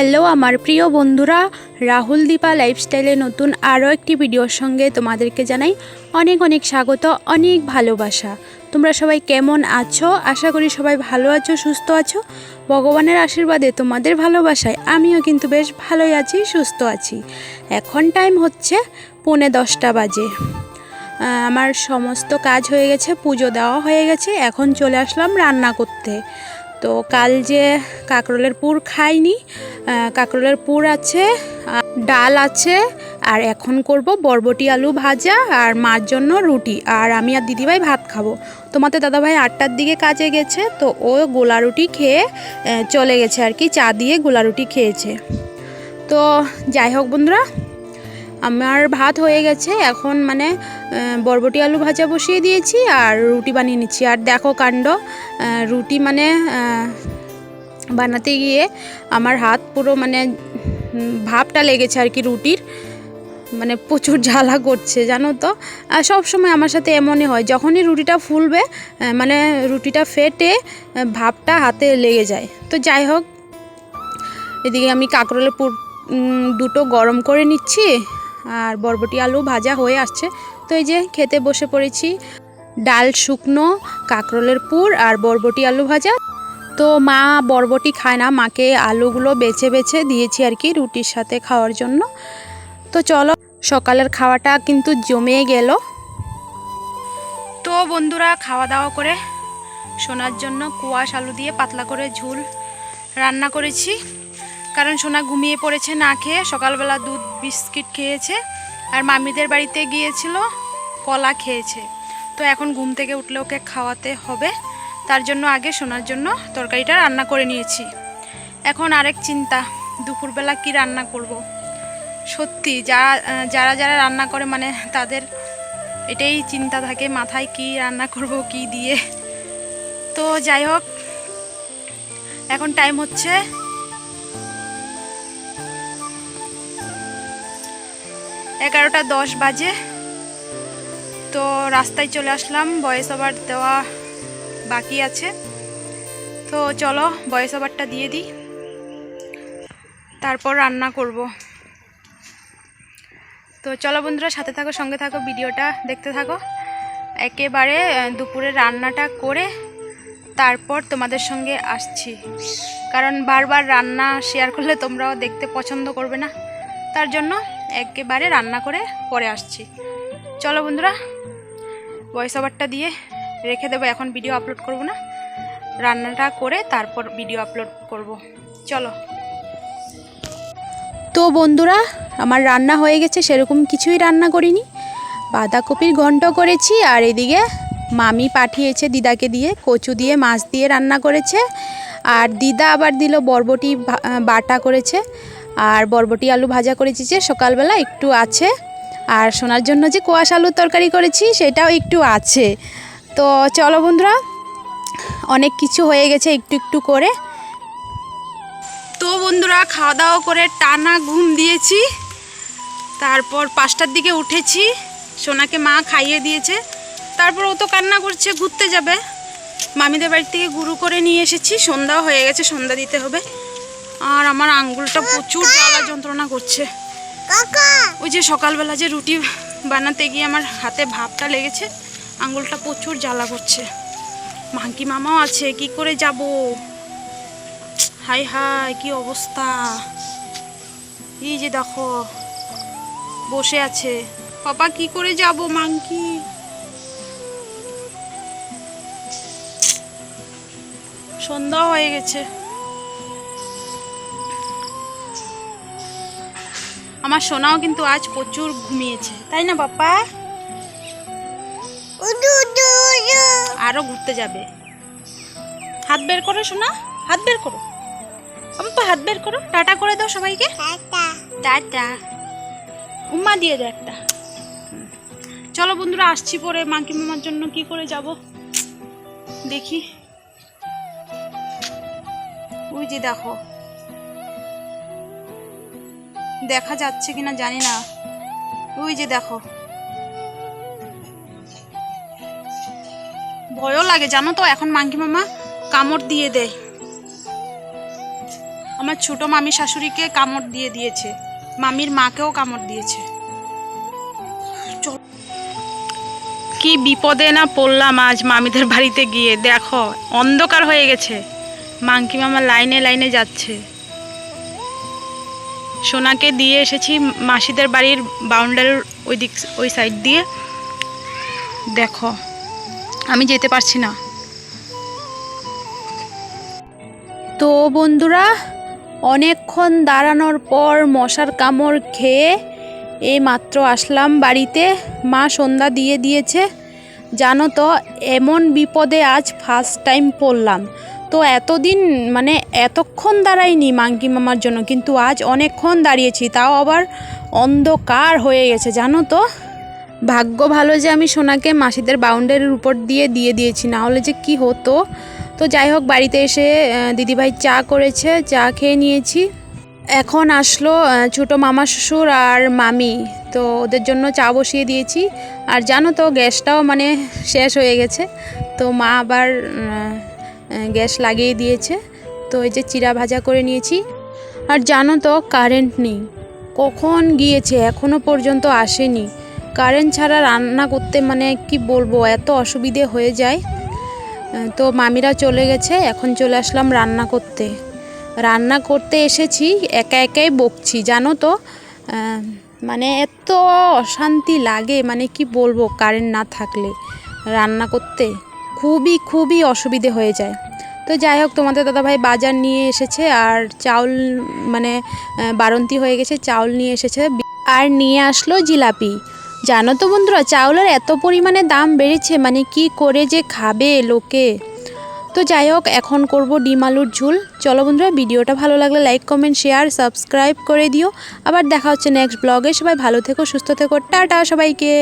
Hello আমার প্রিয় বন্ধুরা, রাহুল দীপা লাইফস্টাইলে নতুন আরও একটি ভিডিওর সঙ্গে তোমাদেরকে জানাই অনেক অনেক স্বাগত, অনেক ভালোবাসা। তোমরা সবাই কেমন আছো? আশা করি সবাই ভালো আছো, সুস্থ আছো। ভগবানের আশীর্বাদে তোমাদের ভালোবাসায় আমিও কিন্তু বেশ ভালোই আছি, সুস্থ আছি। এখন টাইম হচ্ছে 10:45 বাজে। আমার সমস্ত কাজ হয়ে গেছে, পুজো দেওয়া হয়ে গেছে। এখন চলে আসলাম রান্না করতে। তো কাল যে কাঁকরোলের পুর খাইনি, কাঁকরোলের পুর আছে, ডাল আছে, আর এখন করব বরবটি আলু ভাজা আর মার জন্য রুটি, আর আমি আর দিদিভাই ভাত খাবো। তোমাদের দাদাভাই 8টার দিকে কাজে গেছে, তো ও গোলা রুটি খেয়ে চলে গেছে আর কি, চা দিয়ে গোলা রুটি খেয়েছে। তো যাই হোক বন্ধুরা, আমার ভাত হয়ে গেছে। এখন মানে বরবটি আলু ভাজা বসিয়ে দিয়েছি আর রুটি বানিয়ে নিচ্ছি। আর দেখো কাণ্ড, রুটি মানে বানাতে গিয়ে আমার হাত পুরো মানে ভাপটা লেগেছে আর কি রুটির, মানে প্রচুর জ্বালা করছে জানো তো। আর সব সময় আমার সাথে এমনই হয়, যখনই রুটিটা ফুলবে মানে রুটিটা ফেটে ভাপটা হাতে লেগে যায়। তো যাই হোক, এদিকে আমি কাঁকরোলের পুর দুটো গরম করে নিচ্ছি আর বরবটি আলু ভাজা হয়ে আসছে। তো এই যে খেতে বসে পড়েছি, ডাল শুকনো, কাঁকরোলের পুর আর বরবটি আলু ভাজা। তো মা বরবটি খায় না, মাকে আলুগুলো বেছে বেছে দিয়েছি আর কি রুটির সাথে খাওয়ার জন্য। তো চলো, সকালের খাওয়াটা কিন্তু জমে গেল। তো বন্ধুরা, খাওয়া দাওয়া করে সোনার জন্য কুয়াশ আলু দিয়ে পাতলা করে ঝোল রান্না করেছি, কারণ সোনা ঘুমিয়ে পড়েছে না খেয়ে। সকালবেলা দুধ বিস্কিট খেয়েছে আর মামিদের বাড়িতে গিয়েছিল, কলা খেয়েছে। তো এখন ঘুম থেকে উঠলে ওকে খাওয়াতে হবে, তার জন্য আগে সোনার জন্য তরকারিটা রান্না করে নিয়েছি। এখন আরেক চিন্তা, দুপুরবেলা কি রান্না করব। সত্যি যারা যারা রান্না করে মানে তাদের এটাই চিন্তা থাকে মাথায়, কি রান্না করব কি দিয়ে। তো যাই হোক, এখন টাইম হচ্ছে 11:10 বাজে। তো রাস্তায় চলে আসলাম, ভয়েস ওভার দেওয়া বাকি আছে। তো চলো ভয়েস ওভারটা দিয়ে দিই, তারপর রান্না করব। তো চলো বন্ধুরা, সাথে থাকো, সঙ্গে থাকো, ভিডিওটা দেখতে থাকো। একেবারে দুপুরে রান্নাটা করে তারপর তোমাদের সঙ্গে আসছি, কারণ বারবার রান্না শেয়ার করলে তোমরাও দেখতে পছন্দ করবে না, তার জন্য একেবারে রান্না করে পরে আসছি। চলো বন্ধুরা, ভয়েস ওভারটা দিয়ে রেখে দেবো, এখন ভিডিও আপলোড করব না, রান্নাটা করে তারপর ভিডিও আপলোড করব। চলো। তো বন্ধুরা, আমার রান্না হয়ে গেছে, সেরকম কিছুই রান্না করিনি। বাঁধাকপির ঘন্ট করেছি, আর এদিকে মামি পাঠিয়েছে দিদাকে দিয়ে কচু দিয়ে মাছ দিয়ে রান্না করেছে, আর দিদা আবার দিল বরবটি বাটা করেছে, আর বরবটি আলু ভাজা করেছি যে সকালবেলা একটু আছে, আর সোনার জন্য যে কোয়াশ আলুর তরকারি করেছি সেটাও একটু আছে। তো চলো বন্ধুরা, অনেক কিছু হয়ে গেছে একটু একটু করে। তো বন্ধুরা, খাওয়া দাওয়া করে টানা ঘুম দিয়েছি, তারপর 5টার দিকে উঠেছি, সোনাকে মা খাইয়ে দিয়েছে, তারপর ও তো কান্না করছে, ঘুরতে যাবে। মামিদের বাড়ি থেকে গুরু করে নিয়ে এসেছি, সন্ধ্যাও হয়ে গেছে, সন্ধ্যা দিতে হবে। আর আমার আঙ্গুলটা প্রচুর জ্বালা যন্ত্রণা করছে। ওই যে সকালবেলা যে রুটি বানাতে গিয়ে আমার হাতে ভাপটা লেগেছে, আঙ্গুলটা প্রচুর জ্বালা করছে। মাঙ্কি মামাও আছে, কি করে যাব? হাই হাই, কি অবস্থা! এই যে দেখো বসে আছে, পাপা কি করে যাব? মাঙ্কি সন্ধ্যা হয়ে গেছে। আমার সোনাও কিন্তু আজ প্রচুর ঘুমিয়েছে, তাই না পাপা? আরো ঘুরতে যাবে। হাত বের করো সোনা, হাত বের করো, পাপা হাত বের করো, টাটা করে দাও সবাইকে, টাটা, উম্মা দিয়ে দাও একটা। চলো বন্ধুরা, আসছি পরে। মাঙ্কি মামার জন্য কি করে যাব দেখি। ওই যে দেখো, দেখা যাচ্ছে কিনা জানি না, ওই যে দেখো। ভয়ও লাগে জানো তো, এখন মাঙ্কি মামা কামড় দিয়ে দেয়। আমার ছোট মামি শাশুড়িকে কামড় দিয়ে দিয়েছে, মামির মাকেও কামড় দিয়েছে। কি বিপদে না পড়লাম আজ মামিদের বাড়িতে গিয়ে। দেখো অন্ধকার হয়ে গেছে, মাংকি মামা লাইনে লাইনে যাচ্ছে। সোনাকে দিয়ে এসেছি মাসিদের বাড়ির বাউন্ডারির ওই সাইড দিয়ে। দেখো আমি যেতে পারছি না। তো বন্ধুরা, অনেকক্ষণ দাঁড়ানোর পর মশার কামড় খেয়ে এই মাত্র আসলাম বাড়িতে। মা সন্ধ্যা দিয়ে দিয়েছে। জানো তো, এমন বিপদে আজ ফার্স্ট টাইম পড়লাম। তো এতদিন মানে এতক্ষণ দাঁড়াইনি মাংকি মামার জন্য, কিন্তু আজ অনেকক্ষণ দাঁড়িয়েছি, তাও আবার অন্ধকার হয়ে গেছে। জানো তো, ভাগ্য ভালো যে আমি সোনাকে মাসিদের বাউন্ডারির উপর দিয়ে দিয়েছি, না হলে যে কি হতো। তো যাই হোক, বাড়িতে এসে দিদিভাই চা করেছে, চা খেয়ে নিয়েছি। এখন আসলো ছোটো মামা শ্বশুর আর মামি, তো ওদের জন্য চা বসিয়ে দিয়েছি। আর জানো তো, গ্যাসটাও মানে শেষ হয়ে গেছে, তো মা আবার গ্যাস লাগিয়ে দিয়েছে। তো এই যে চিড়া ভাজা করে নিয়েছি। আর জানো তো, কারেন্ট নেই, কখন গিয়েছে এখনও পর্যন্ত আসেনি। কারেন্ট ছাড়া রান্না করতে মানে কি বলবো, এত অসুবিধে হয়ে যায়। তো মামিরা চলে গেছে, এখন চলে আসলাম রান্না করতে এসেছি। একা একাই বকছি, জানো তো, মানে এত অশান্তি লাগে, মানে কি বলবো, কারেন্ট না থাকলে রান্না করতে খুবই অসুবিধে হয়ে যায়। তো যাই হোক, তোমাদের দাদাভাই বাজার নিয়ে এসেছে, আর চাউল মানে বাড়ন্তি হয়ে গেছে, চাউল নিয়ে এসেছে, আর নিয়ে আসলো জিলাপি। জানো তো বন্ধুরা, চাউলের এত পরিমাণে দাম বেড়েছে, মানে কি করে যে খাবে লোকে। তো যাই হোক, এখন করব ডিম আলুর ঝোল। চলো বন্ধুরা, ভিডিওটা ভালো লাগলে লাইক কমেন্ট শেয়ার সাবস্ক্রাইব করে দিও। আবার দেখা হচ্ছে নেক্সট ব্লগে। সবাই ভালো থেকো, সুস্থ থেকো, টাটা সবাইকে।